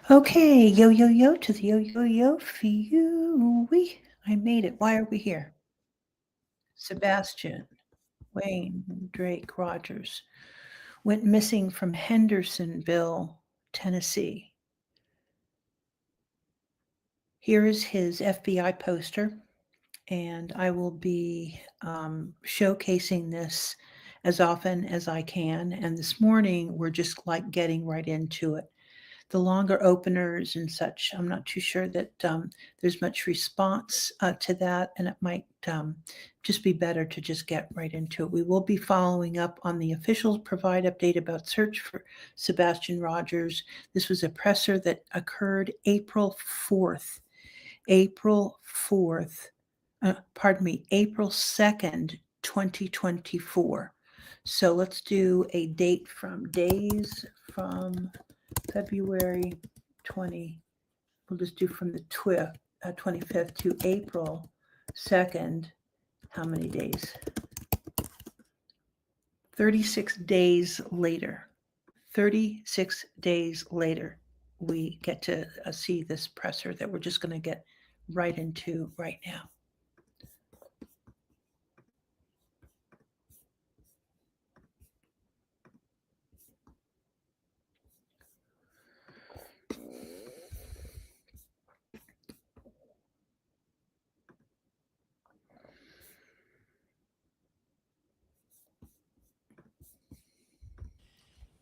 Okay, yo, yo, yo to the yo, yo, yo, phew. I made it. Why are we here? Sebastian Wayne Drake Rogers went missing from Hendersonville, Tennessee. Here is his FBI poster, and I will be showcasing this as often as I can. And this morning, we're just like getting right into it. The longer openers and such, I'm not too sure that there's much response to that, and it might just be better to just get right into it. We will be following up on the officials provide update about search for Sebastian Rogers. This was a presser that occurred April 4th. April 4th, April 2nd, 2024. So let's do a date from days from February 20, we'll just do from the 25th to April 2nd. How many days? 36 days later. 36 days later, we get to see this presser that we're just going to get right into right now.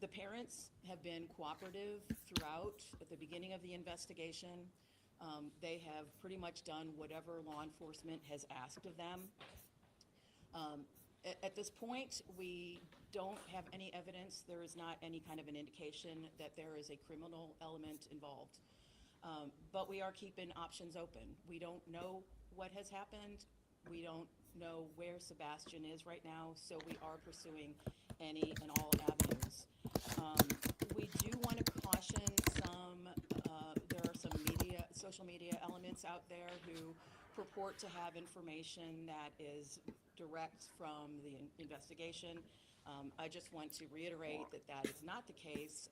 The parents have been cooperative throughout at the beginning of the investigation. They have pretty much done whatever law enforcement has asked of them. At this point, we don't have any evidence. There is not any kind of an indication that there is a criminal element involved. But we are keeping options open. We don't know what has happened. We don't know where Sebastian is right now, so we are pursuing any and all avenues. We do want to caution there are some social media elements out there who purport to have information that is direct from the investigation. I just want to reiterate that that is not the case.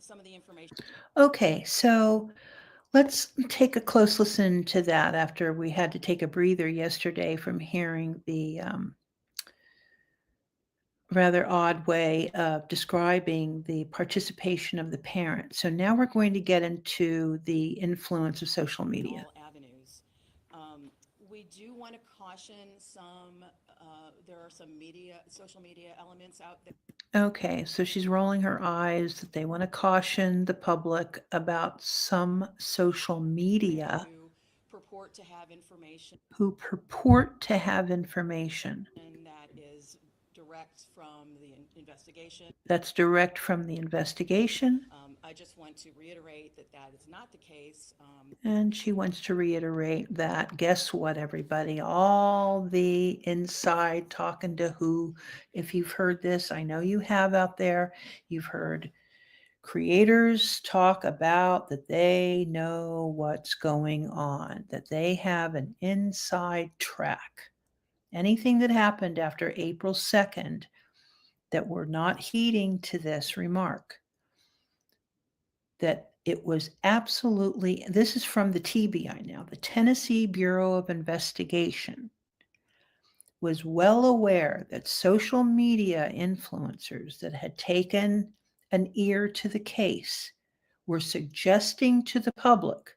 Some of the information. Okay, so let's take a close listen to that after we had to take a breather yesterday from hearing the rather odd way of describing the participation of the parent. So now we're going to get into the influence of social media. All avenues. We do want to caution there are some social media elements out there. Okay, so she's rolling her eyes that they want to caution the public about some social media Who purport to have information that is direct from the investigation. That's direct from the investigation. I just want to reiterate that that is not the case. And she wants to reiterate that, guess what, everybody? All the inside talking to who, if you've heard this, I know you have out there, you've heard creators talk about that they know what's going on, that they have an inside track. Anything that happened after April 2nd that we're not heeding to this remark, that it was absolutely, this is from the TBI now, the Tennessee Bureau of Investigation was well aware that social media influencers that had taken an ear to the case were suggesting to the public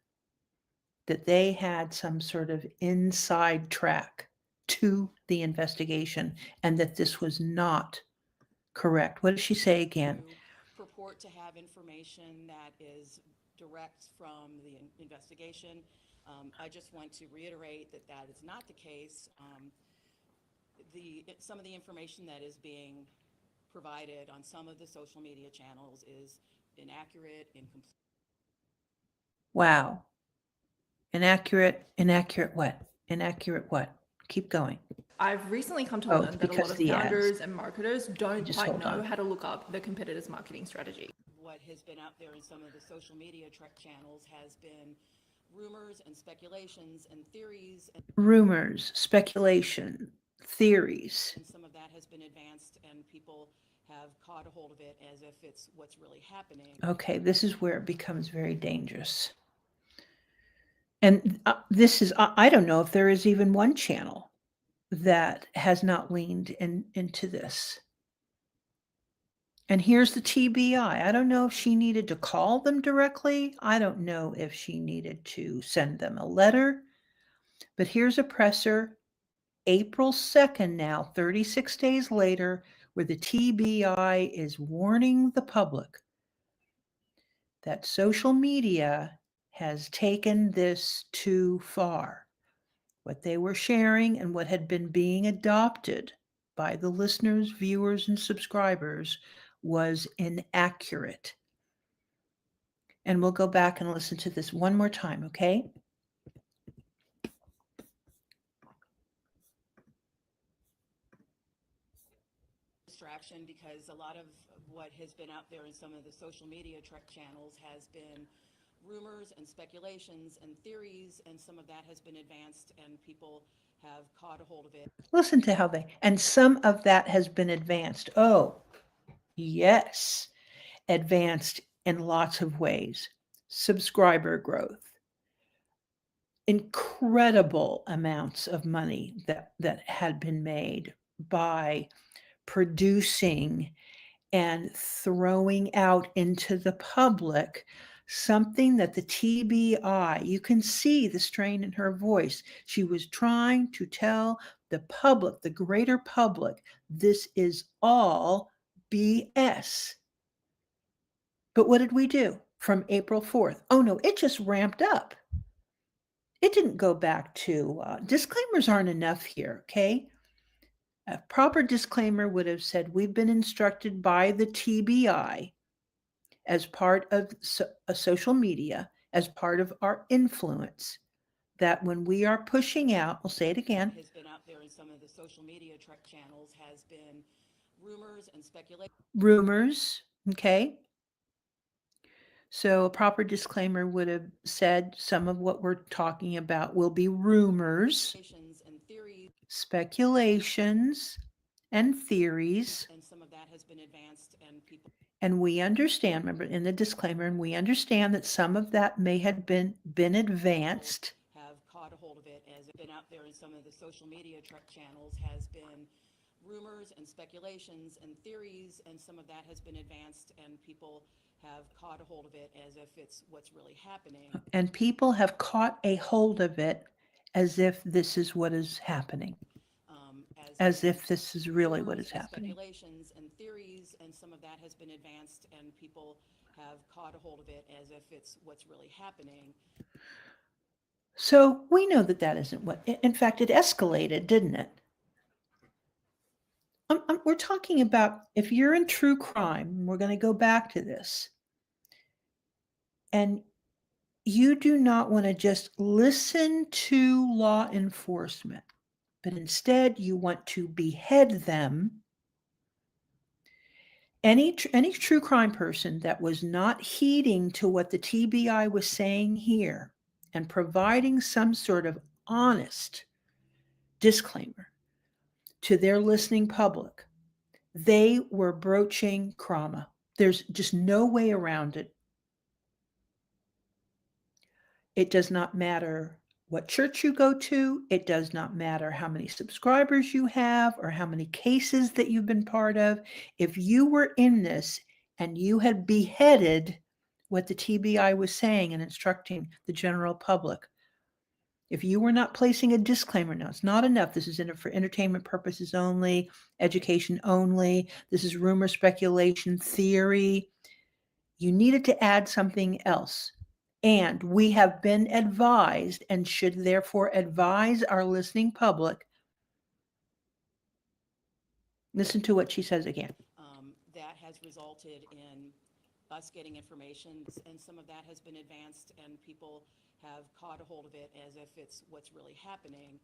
that they had some sort of inside track to the investigation and that this was not correct. What did she say again? Purport to have information that is direct from the investigation. I just want to reiterate that that is not the case. Some of the information that is being provided on some of the social media channels is inaccurate, incomplete. Wow. Inaccurate what? Inaccurate what? Keep going. I've recently come to Oh, learn that a lot of the ads. founders and marketers don't Just quite hold know on. how to look up the competitor's marketing strategy. What has been out there in some of the social media channels has been rumors and speculations and theories. Rumors, speculation, theories. And some of that has been advanced, and people have caught a hold of it as if it's what's really happening. Okay, this is where it becomes very dangerous. And this is, I don't know if there is even one channel that has not leaned into this. And here's the TBI. I don't know if she needed to call them directly. I don't know if she needed to send them a letter. But here's a presser, April 2nd now, 36 days later, where the TBI is warning the public that social media has taken this too far. What they were sharing and what had been being adopted by the listeners, viewers, and subscribers was inaccurate. And we'll go back and listen to this one more time, okay? Distraction, because a lot of what has been out there in some of the social media channels has been rumors and speculations and theories, and some of that has been advanced and people have caught a hold of it. Listen to how and some of that has been advanced. Oh, yes, advanced in lots of ways. Subscriber growth, incredible amounts of money that had been made by producing and throwing out into the public something that the TBI, you can see the strain in her voice. She was trying to tell the public, the greater public, this is all BS. But what did we do from April 4th? Oh no, it just ramped up. It didn't go back to, disclaimers aren't enough here, okay? A proper disclaimer would have said, we've been instructed by the TBI as part of social media, as part of our influence, that when we are pushing out, I'll say it again, Has been out there in some of the social media channels has been rumors and speculation. Rumors, okay? So a proper disclaimer would have said some of what we're talking about will be rumors, And theories, speculations, and theories. and some of that has been advanced and people. And we understand, remember in the disclaimer, and we understand that some of that may have been advanced. Have caught a hold of it as it's been out there in some of the social media channels has been rumors and speculations and theories, and some of that has been advanced and people have caught a hold of it as if it's what's really happening. And people have caught a hold of it as if this is what is happening. As if this is really what is happening. Speculations and theories, and some of that has been advanced and people have caught a hold of it as if it's what's really happening. So we know that that isn't what, in fact, it escalated, didn't it? We're talking about, if you're in true crime, we're going to go back to this, and you do not want to just listen to law enforcement, but instead you want to behead them. Any true crime person that was not heeding to what the TBI was saying here and providing some sort of honest disclaimer to their listening public, they were broaching trauma. There's just no way around it. It does not matter what church you go to. It does not matter how many subscribers you have or how many cases that you've been part of. If you were in this and you had beheaded what the TBI was saying and instructing the general public, if you were not placing a disclaimer, now it's not enough. This is for entertainment purposes only, education only. This is rumor, speculation, theory. You needed to add something else. And we have been advised and should therefore advise our listening public. Listen to what she says again. That has resulted in us getting information, and some of that has been advanced and people have caught a hold of it as if it's what's really happening.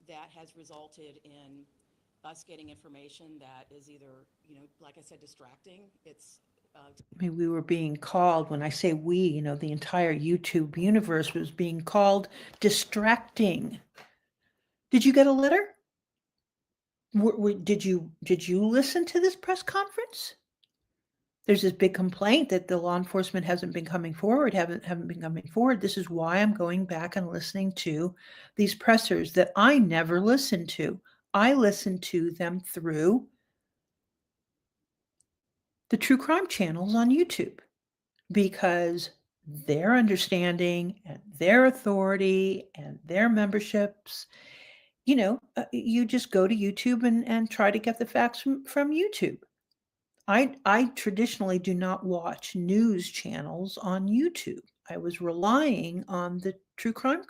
That has resulted in us getting information that is either, like I said, distracting. It's I mean, we were being called, when I say we, the entire YouTube universe was being called distracting. Did you get a letter? Did you listen to this press conference? There's this big complaint that the law enforcement hasn't been coming forward, haven't been coming forward. This is why I'm going back and listening to these pressers that I never listened to. I listened to them through the true crime channels on YouTube because their understanding and their authority and their memberships, you just go to YouTube and try to get the facts from YouTube. I traditionally do not watch news channels on YouTube. I was relying on the true crime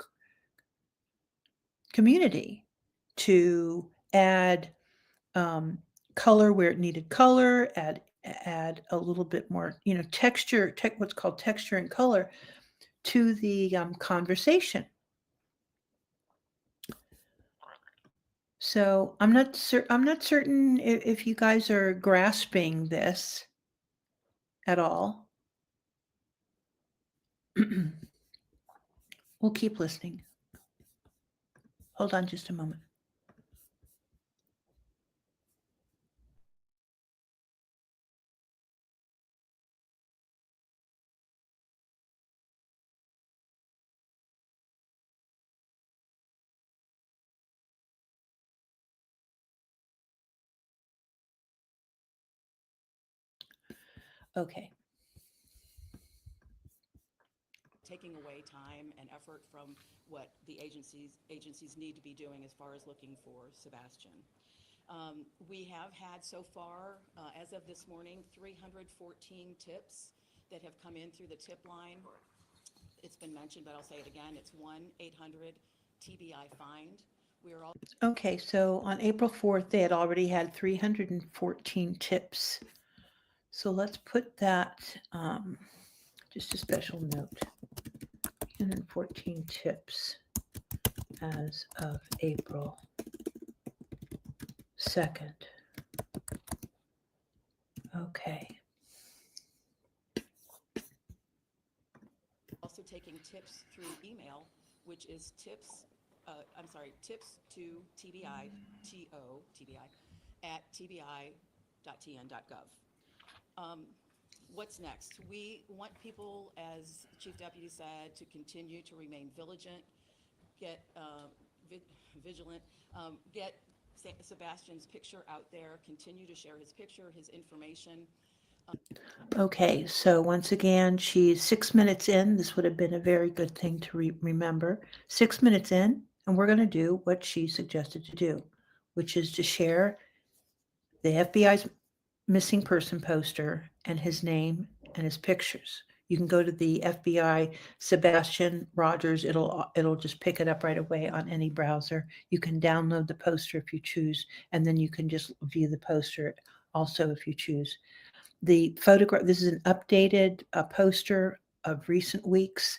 community to add color where it needed color, add a little bit more, texture, what's called texture and color to the conversation. So I'm not certain if you guys are grasping this at all. We'll keep listening. Hold on just a moment. Okay. Taking away time and effort from what the agencies need to be doing as far as looking for Sebastian. We have had so far, as of this morning, 314 tips that have come in through the tip line. It's been mentioned, but I'll say it again. It's 1-800-TBI-FIND. We are all Okay, so on April 4th, they had already had 314 tips. So let's put that, just a special note, 314 tips as of April 2nd. Okay. also taking tips through email, which is tips to TBI, TBI, at tbi.tn.gov. What's next? We want people, as Chief Deputy said, to continue to remain vigilant, get Sebastian's picture out there, continue to share his picture, his information. Okay, so once again, she's 6 minutes in. This would have been a very good thing to remember. 6 minutes in, and we're going to do what she suggested to do, which is to share the FBI's missing person poster and his name and his pictures. You can go to the FBI Sebastian Rogers. It'll just pick it up right away on any browser. You can download the poster if you choose, and then you can just view the poster also if you choose. The photograph, this is an updated poster of recent weeks,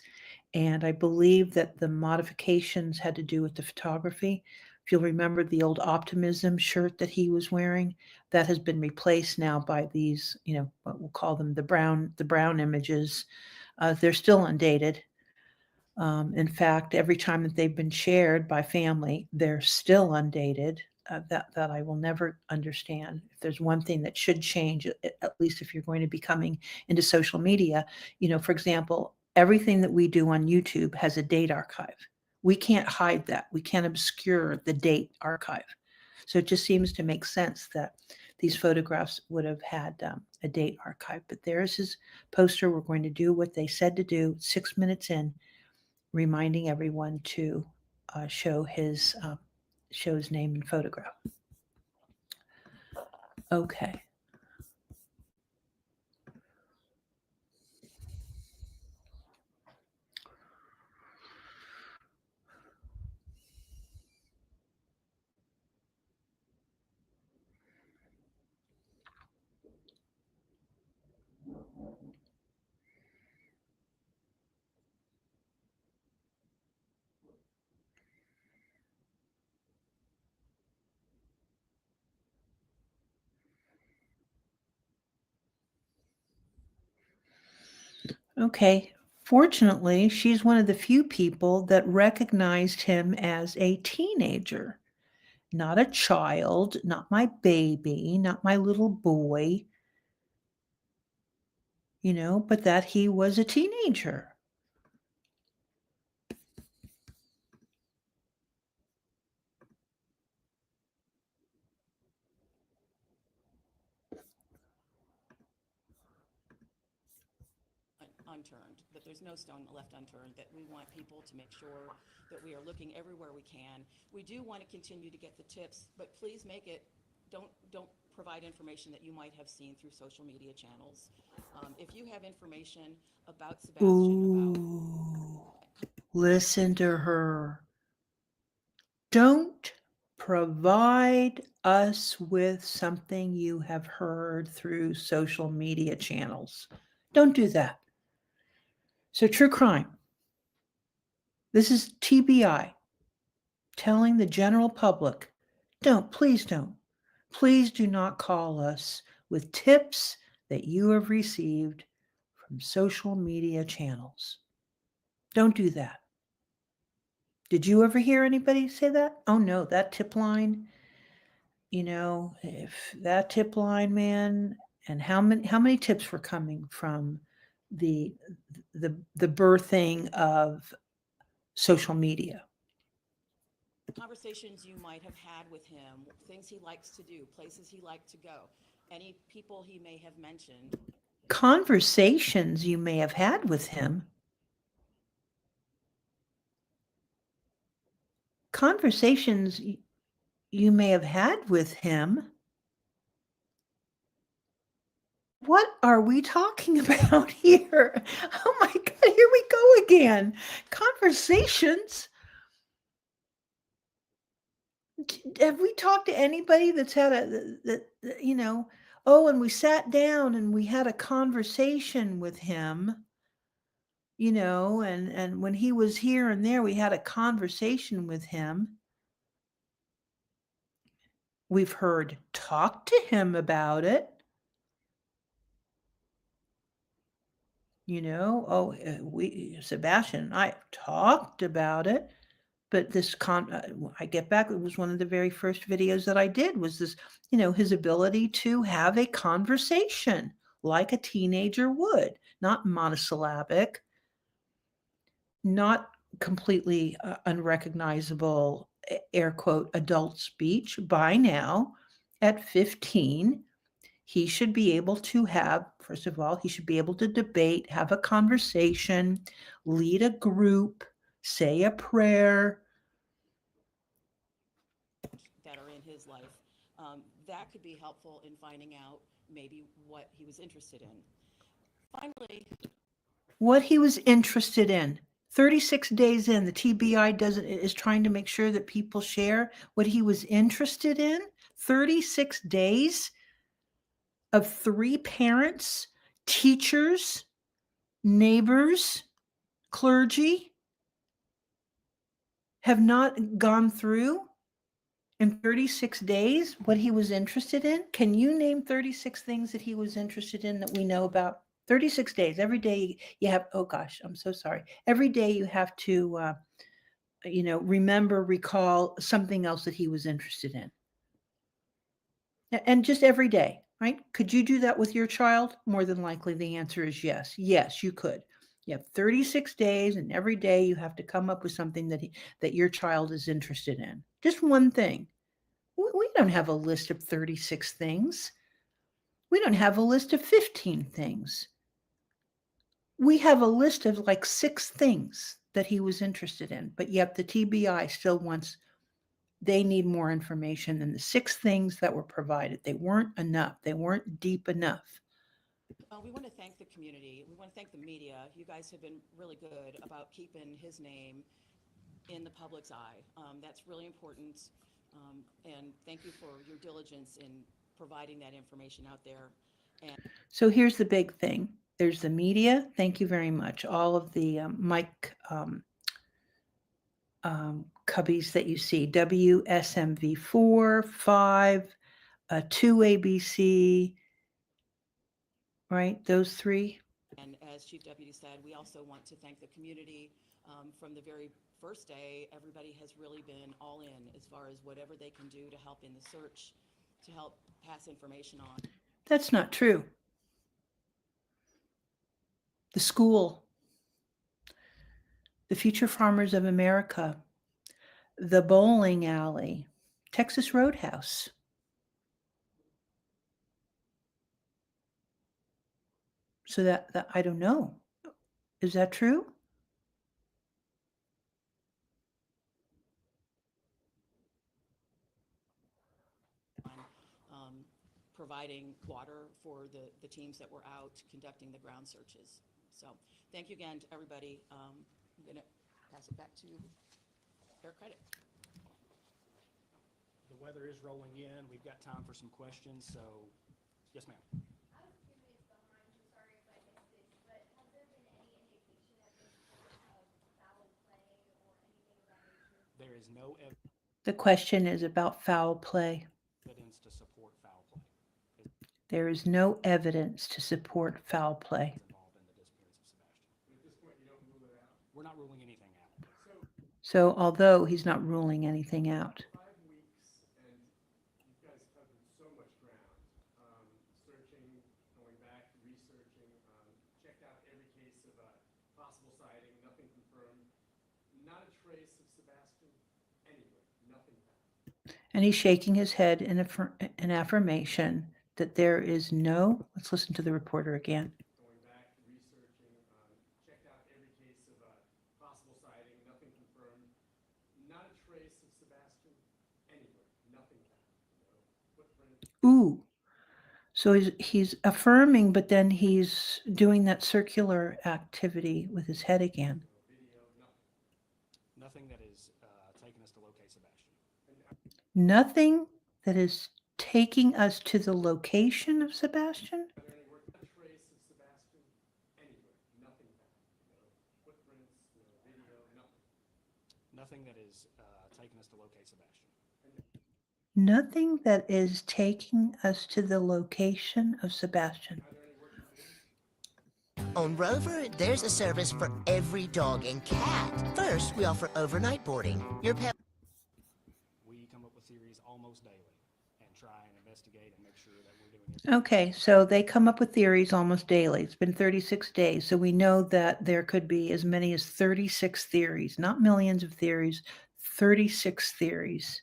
and I believe that the modifications had to do with the photography. If you'll remember the old Optimism shirt that he was wearing, that has been replaced now by these, what we'll call them the brown images. They're still undated. In fact, every time that they've been shared by family, they're still undated. That I will never understand. If there's one thing that should change, at least if you're going to be coming into social media, for example, everything that we do on YouTube has a date archive. We can't hide that. We can't obscure the date archive. So it just seems to make sense that these photographs would have had a date archive. But there's his poster. We're going to do what they said to do 6 minutes in, reminding everyone to show his name and photograph. Okay. Okay. Fortunately, she's one of the few people that recognized him as a teenager. not a child, not my baby, not my little boy, but that he was a teenager. Unturned, that there's no stone left unturned, that we want people to make sure that we are looking everywhere we can. We do want to continue to get the tips, but please don't provide information that you might have seen through social media channels. If you have information about Sebastian, Ooh, listen to her. Don't provide us with something you have heard through social media channels. Don't do that. So, true crime. This is TBI, telling the general public, please do not call us with tips that you have received from social media channels. Don't do that. Did you ever hear anybody say that? Oh no, that tip line, if that tip line, man, and how many tips were coming from the birthing of social media? conversations you might have had with him, things he likes to do, places he liked to go, any people he may have mentioned. Conversations you may have had with him. Conversations you may have had with him. What are we talking about here? Oh my God, here we go again. Conversations. Have we talked to anybody that's had and we sat down and we had a conversation with him, and when he was here and there, we had a conversation with him. We've heard talk to him about it. Sebastian and I talked about it, but I get back, it was one of the very first videos that I did was this, his ability to have a conversation like a teenager would, not monosyllabic, not completely unrecognizable, air quote, adult speech. By now, at 15, he should be able to first of all, he should be able to debate, have a conversation, lead a group, say a prayer. That are in his life. That could be helpful in finding out maybe what he was interested in. Finally, what he was interested in. 36 days in, the TBI is trying to make sure that people share what he was interested in. 36 days of 3 parents, teachers, neighbors, clergy have not gone through in 36 days what he was interested in. Can you name 36 things that he was interested in that we know about? 36 days. Every day you have, oh gosh, I'm so sorry. Every day you have to, remember, recall something else that he was interested in. And just every day, right? Could you do that with your child? More than likely, the answer is yes. Yes, you could. You have 36 days, and every day you have to come up with something that your child is interested in. Just one thing. We don't have a list of 36 things. We don't have a list of 15 things. We have a list of like 6 things that he was interested in, but yet the TBI still they need more information than the 6 things that were provided. They weren't enough. They weren't deep enough. we want to thank the community. We want to thank the media. You guys have been really good about keeping his name in the public's eye. That's really important. And thank you for your diligence in providing that information out there. And so here's the big thing. There's the media. Thank you very much. All of the mic cubbies that you see, WSMV4, 5, 2ABC, right? Those 3. And as Chief Deputy said, we also want to thank the community. From the very first day, everybody has really been all in as far as whatever they can do to help in the search, to help pass information on. That's not true. The school, the Future Farmers of America, the bowling alley, Texas Roadhouse. So that I don't know. Is that true? Providing water for the teams that were out conducting the ground searches. So thank you again to everybody. I'm going to pass it back to Air Credit. The weather is rolling in. We've got time for some questions, so yes, ma'am. I was curious behind, I'm sorry if I missed this, but has there been any indication at this point of foul play or anything of that nature? There is no The question is about foul play. evidence to support foul play There is no evidence to support foul play. involved in the disappearance of Sebastian. At this point, you don't rule it out? We're not ruling anything out. So although he's not ruling anything out. 5 weeks, and you guys covered so much ground, searching, going back, researching, checked out every case of a possible sighting, nothing confirmed, not a trace of Sebastian anywhere, nothing found. And he's shaking his head in affirmation that there is no, let's listen to the reporter again. Going back, researching, checked out every case of a possible sighting, nothing confirmed, not a trace of Sebastian anywhere, nothing found. No footprint. Ooh. So he's affirming, but then he's doing that circular activity with his head again. Nothing that is taking us to locate Sebastian. Nothing that is taking us to the location of Sebastian? Are there any work, not a trace of Sebastian anywhere, nothing found. No footprints, no video, nothing. Nothing that is taking us to locate Sebastian. Nothing that is taking us to the location of Sebastian. Are there any work you do? On Rover, there's a service for every dog and cat. First, we offer overnight boarding. Your pet We come up with theories almost daily and try and investigate and make sure that we're doing it. Okay, so they come up with theories almost daily. It's been 36 days. So we know that there could be as many as 36 theories, not millions of theories, 36 theories.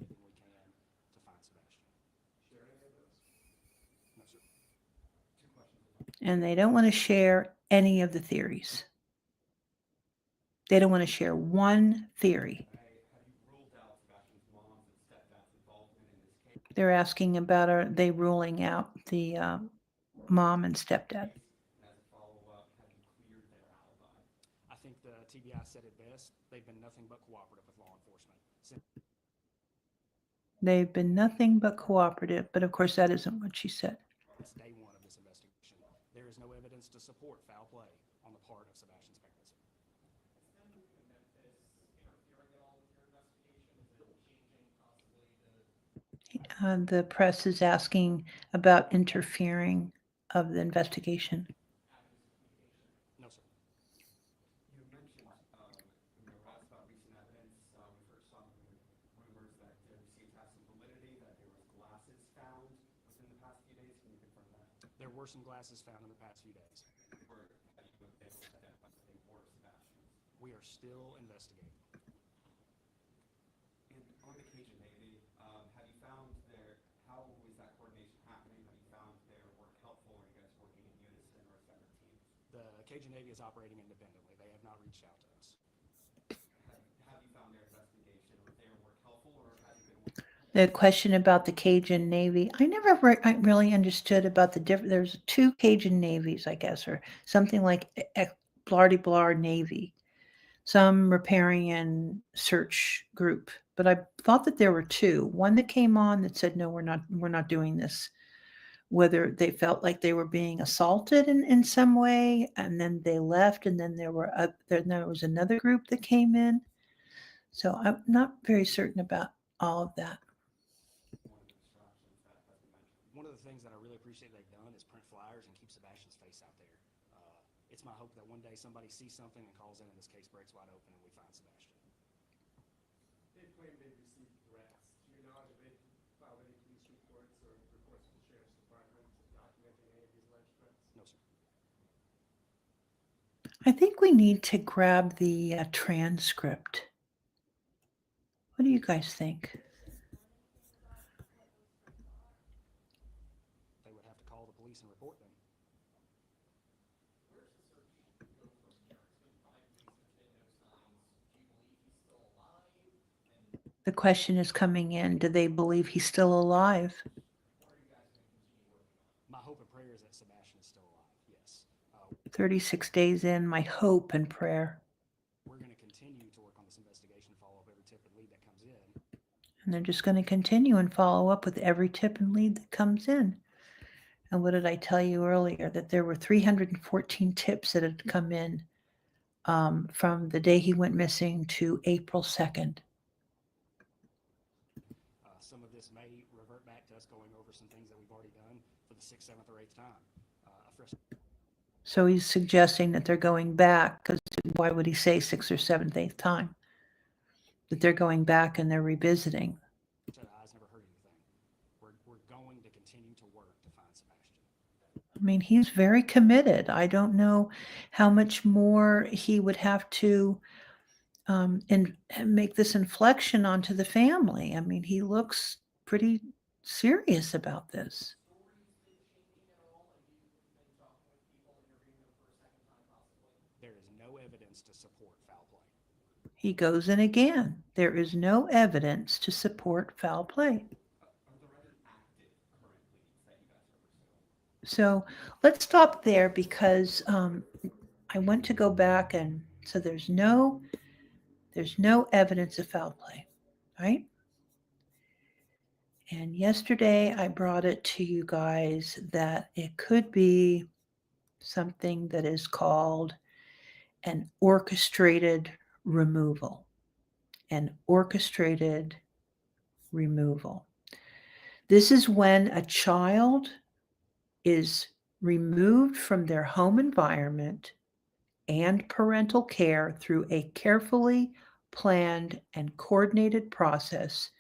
Everything we can to find Sebastian. Share any of those? No, sir. 2 questions. And they don't want to share any of the theories. They don't want to share one theory. Have you ruled out Sebastian's mom's and stepdad's involvement in this case? They're asking about are they ruling out the mom and stepdad. And as a follow-up, have you cleared their alibi? I think the TBI said it best. They've been nothing but cooperative with law enforcement since They've been nothing but cooperative, but of course that isn't what she said. day one of this investigation. There is no evidence to support foul play on the part of Sebastian's parents. Is them moving to Memphis interfering at all with your investigation? Is it changing possibly the The press is asking about interfering of the investigation. avenues of communication? No, sir. You mentioned, when you were asked about recent evidence, we've heard some rumors that there seemed to have some validity, that there was glasses found within the past few days. Can you confirm that? There were some glasses found in the past few days. Or have you been able to identify if they were Sebastian's? We are still investigating. And on the Cajun Navy, have you found how is that coordination happening? Have you found their work helpful? Are you guys working in unison or separate teams? The Cajun Navy is operating independently. They have not reached out to us. Have you found their investigation or their work helpful, or have you been working? The question about the Cajun Navy, I never I really understood about the different. There's 2 Cajun navies, I guess, or something like blah Navy, some riparian search group. But I thought that there were 2. One that came on that said, no, we're not doing this. Whether they felt like they were being assaulted in some way, and then they left, and then there was another group that came in. So I'm not very certain about all of that. One of the things that I really appreciate they've done is print flyers and keep Sebastian's face out there. one day somebody sees something and calls in, and this case breaks wide open, and we find Sebastian. They claim they've received threats. Do you know if they've filed any police reports or reports to the sheriff's department documenting any of these alleged threats? No, sir. I think we need to grab the transcript. What do you guys think? They would have to call the police and report them. The question is coming in, do they believe he's still alive? My hope and prayer is that Sebastian is still alive, yes. 36 days in, my hope and prayer. We're going to continue to work on this investigation, follow up every tip and lead that comes in. And they're just going to continue and follow up with every tip and lead that comes in. And what did I tell you earlier? That there were 314 tips that had come in from the day he went missing to April 2nd. Some of this may revert back to us going over some things that we've already done for the 6th, 7th, or 8th time. So he's suggesting that they're going back, because why would he say 6th or 7th, 8th time? That they're going back and they're revisiting. Set eyes, never heard anything. We're going to continue to work to find Sebastian. I mean, he's very committed. I don't know how much more he would have to and make this inflection onto the family. I mean, he looks pretty serious about this. There is no evidence to support foul play. He goes in again. There is no evidence to support foul play. So let's stop there, because I want to go back, and so there's no evidence of foul play, right? And yesterday I brought it to you guys that it could be something that is called an orchestrated removal. An orchestrated removal. This is when a child is removed from their home environment and parental care through a carefully planned and coordinated process,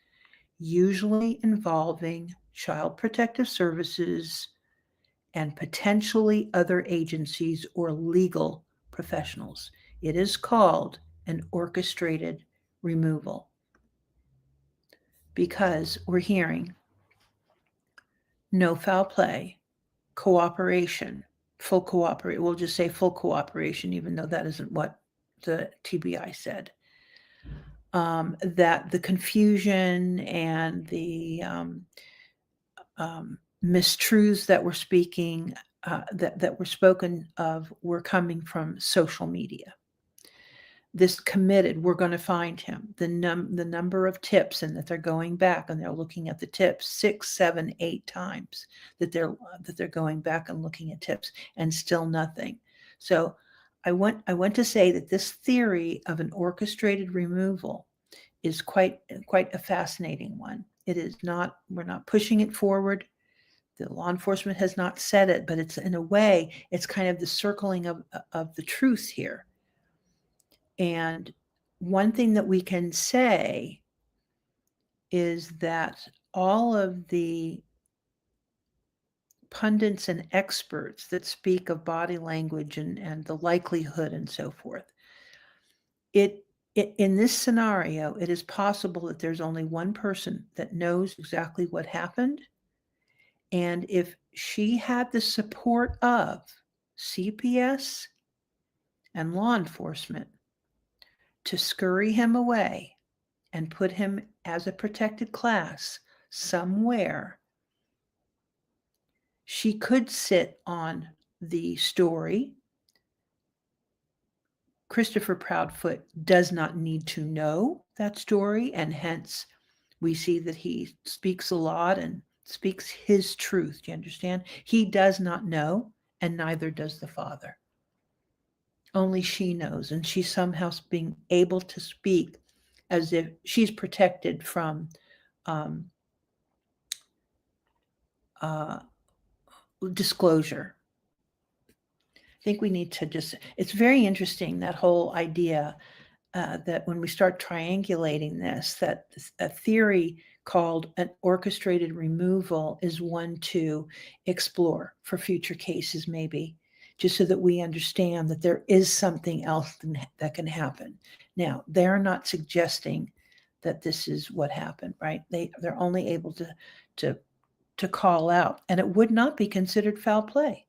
usually involving Child Protective Services and potentially other agencies or legal professionals. It is called an orchestrated removal, because we're hearing no foul play, cooperation, full cooperation. We'll just say full cooperation, even though that isn't what the TBI said. That the confusion and the mistruths that were that were spoken of were coming from social media. This committed, we're going to find him. The number of tips, and that they're going back and they're looking at the tips 6, 7, 8 times, that they're going back and looking at tips, and still nothing. So I want to say that this theory of an orchestrated removal is quite a fascinating one. It is not, we're not pushing it forward. The law enforcement has not said it, but it's, in a way, it's kind of the circling of the truth here. And one thing that we can say is that all of the pundits and experts that speak of body language and the likelihood and so forth, in this scenario, it is possible that there's only one person that knows exactly what happened. And if she had the support of CPS and law enforcement to scurry him away and put him as a protected class somewhere, she could sit on the story. Christopher Proudfoot does not need to know that story, and hence we see that he speaks a lot and speaks his truth. Do you understand? He does not know, and neither does the father. Only she knows, and she's somehow being able to speak as if she's protected from disclosure. think we need to just, it's very interesting, that whole idea that when we start triangulating this, that a theory called an orchestrated removal is one to explore for future cases, maybe, just so that we understand that there is something else that can happen. Now, they're not suggesting that this is what happened, right? They're only able to call out, and it would not be considered foul play,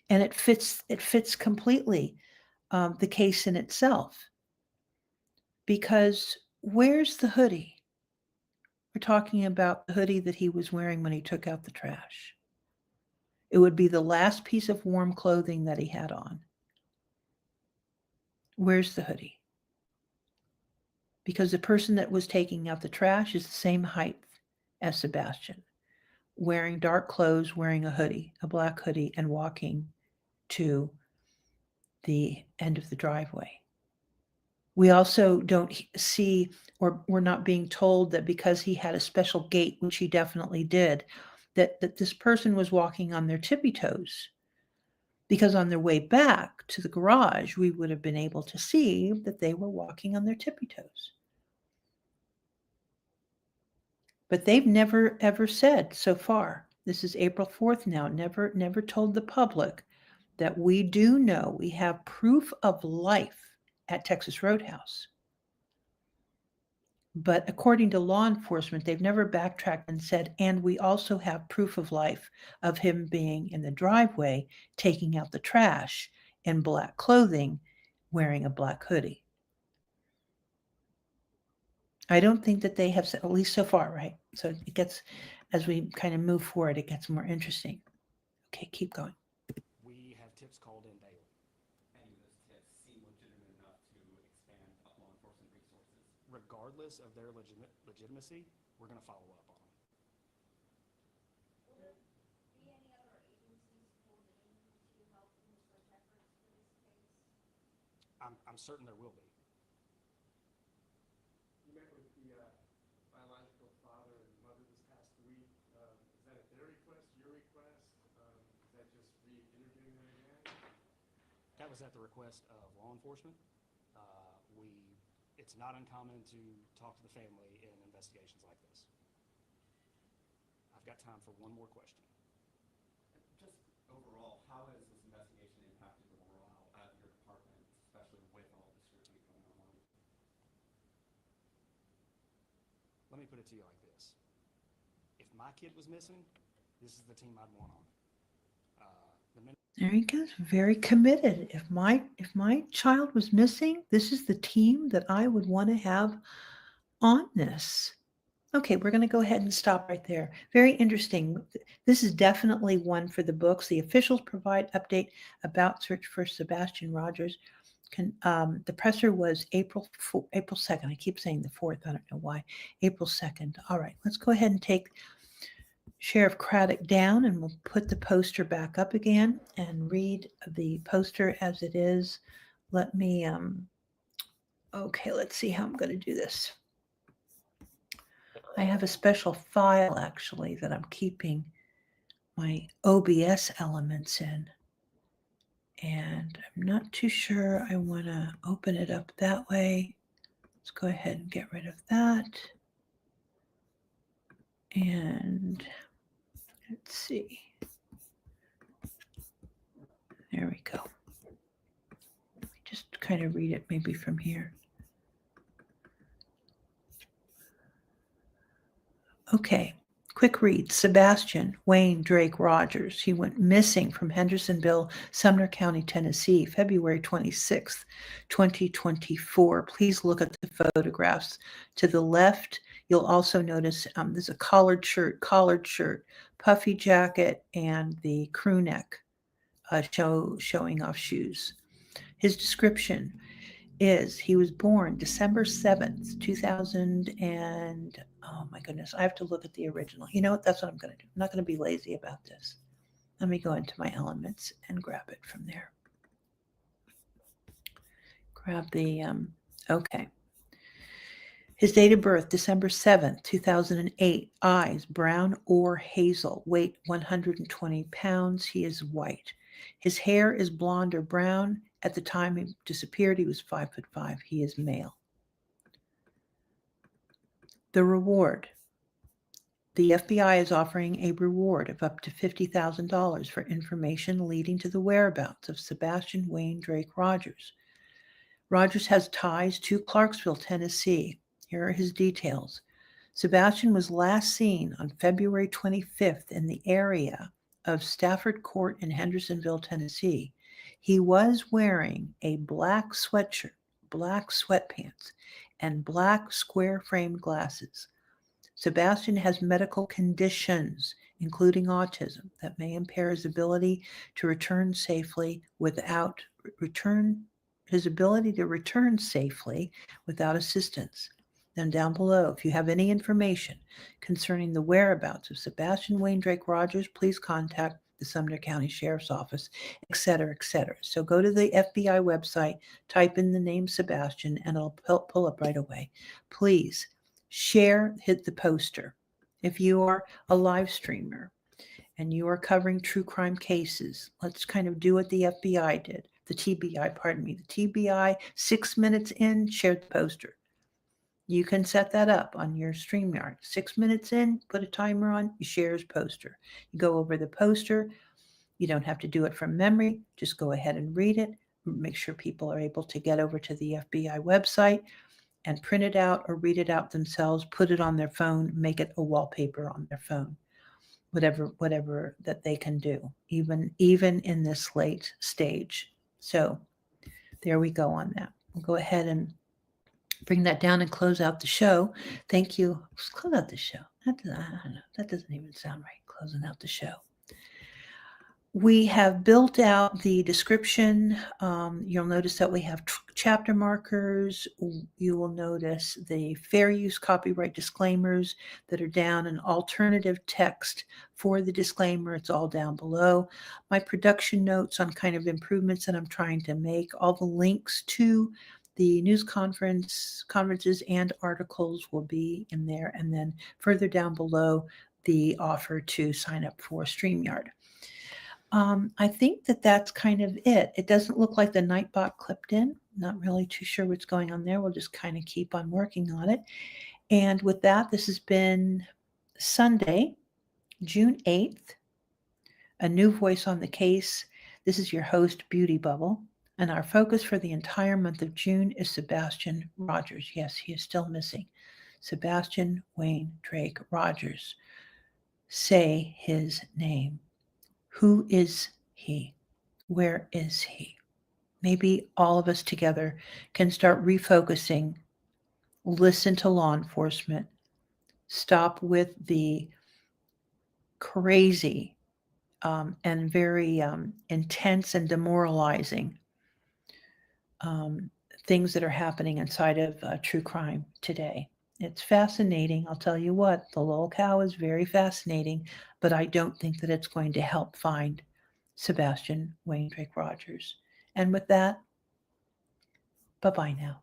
and it fits completely the case in itself. Because where's the hoodie? We're talking about the hoodie that he was wearing when he took out the trash. It would be the last piece of warm clothing that he had on. Where's the hoodie? Because the person that was taking out the trash is the same height as Sebastian, wearing dark clothes, wearing a hoodie, a black hoodie, and walking to the end of the driveway. We also don't see, or we're not being told that because he had a special gait, which he definitely did, that this person was walking on their tippy toes. Because on their way back to the garage, we would have been able to see that they were walking on their tippy toes. But they've never, ever said so far, this is April 4th now, never told the public that we do know we have proof of life at Texas Roadhouse. But according to law enforcement, they've never backtracked and said, and we also have proof of life of him being in the driveway, taking out the trash in black clothing, wearing a black hoodie. I don't think that they have said, at least so far, right? So it gets, as we kind of move forward, it gets more interesting. Okay, keep going. We have tips called in daily. Any of those tips seem legitimate enough to expand law enforcement resources? Regardless of their legitimacy, we're going to follow up on them. Will there be any other agencies pulled in to help in the search efforts for this case? I'm certain there will be. You met with the biological father and mother this past week. Is that at their request, your request? Is that just re-interviewing them again? That was at the request of law enforcement. It's not uncommon to talk to the family in investigations like this. I've got time for one more question. Just overall, how has this investigation impacted the morale at your department, especially with all the scrutiny going online? Let me put it to you like this. If my kid was missing, this is the team I'd want on. There he goes, very committed. If my child was missing, this is the team that I would want to have on this. Okay, we're going to go ahead and stop right there. Very interesting. This is definitely one for the books. The officials provide update about search for Sebastian Rogers. The presser was April 2nd. I keep saying the 4th. I don't know why. April 2nd. All right, let's go ahead and take Sheriff Craddock down, and we'll put the poster back up again and read the poster as it is. Let me, okay, let's see how I'm going to do this. I have a special file actually that I'm keeping my OBS elements in, and I'm not too sure I want to open it up that way. Let's go ahead and get rid of that. And let's see. There we go. Just kind of read it maybe from here. Okay, quick read. Sebastian Wayne Drake Rogers. He went missing from Hendersonville, Sumner County, Tennessee, February 26th, 2024. Please look at the photographs. To the left, you'll also notice there's a collared shirt, puffy jacket, and the crew neck showing off shoes. His description is he was born December 7th, 2000 and, oh my goodness, I have to look at the original. You know what? That's what I'm going to do. I'm not going to be lazy about this. Let me go into my elements and grab it from there. Grab the, okay. His date of birth, December 7th, 2008. Eyes, brown or hazel. Weight, 120 pounds. He is white. His hair is blonde or brown. At the time he disappeared, he was 5'5". He is male. The reward. The FBI is offering a reward of up to $50,000 for information leading to the whereabouts of Sebastian Wayne Drake Rogers. Rogers has ties to Clarksville, Tennessee. Here are his details. Sebastian was last seen on February 25th in the area of Stafford Court in Hendersonville, Tennessee. He was wearing a black sweatshirt, black sweatpants, and black square-framed glasses. Sebastian has medical conditions, including autism, that may impair his ability to return safely without assistance. Then down below, if you have any information concerning the whereabouts of Sebastian Wayne Drake Rogers, please contact the Sumner County Sheriff's Office, etc., etc. So go to the FBI website, type in the name Sebastian, and it'll pull up right away. Please share, hit the poster. If you are a live streamer and you are covering true crime cases, let's kind of do what the FBI did. The TBI, 6 minutes in, share the poster. You can set that up on your StreamYard. 6 minutes in, put a timer on, you share his poster. You go over the poster. You don't have to do it from memory. Just go ahead and read it. Make sure people are able to get over to the FBI website and print it out or read it out themselves, put it on their phone, make it a wallpaper on their phone. Whatever that they can do, even in this late stage. So there we go on that. We'll go ahead and bring that down and close out the show. Thank you. Let's close out the show. I don't know. That doesn't even sound right, closing out the show. We have built out the description. You'll notice that we have chapter markers. You will notice the fair use copyright disclaimers that are down, an alternative text for the disclaimer. It's all down below. My production notes on kind of improvements that I'm trying to make. All the links to the news conferences and articles will be in there. And then further down below, the offer to sign up for StreamYard. I think that's kind of it. It doesn't look like the Nightbot clipped in. Not really too sure what's going on there. We'll just kind of keep on working on it. And with that, this has been Sunday, June 8th, a new voice on the case. This is your host, BeautyBubble. And our focus for the entire month of June is Sebastian Rogers. Yes, he is still missing. Sebastian Wayne Drake Rogers. Say his name. Who is he? Where is he? Maybe all of us together can start refocusing, listen to law enforcement, stop with the crazy and very intense and demoralizing things that are happening inside of true crime today. It's fascinating. I'll tell you what, the lol cow is very fascinating, but I don't think that it's going to help find Sebastian Wayne Drake Rogers. And with that, bye-bye now.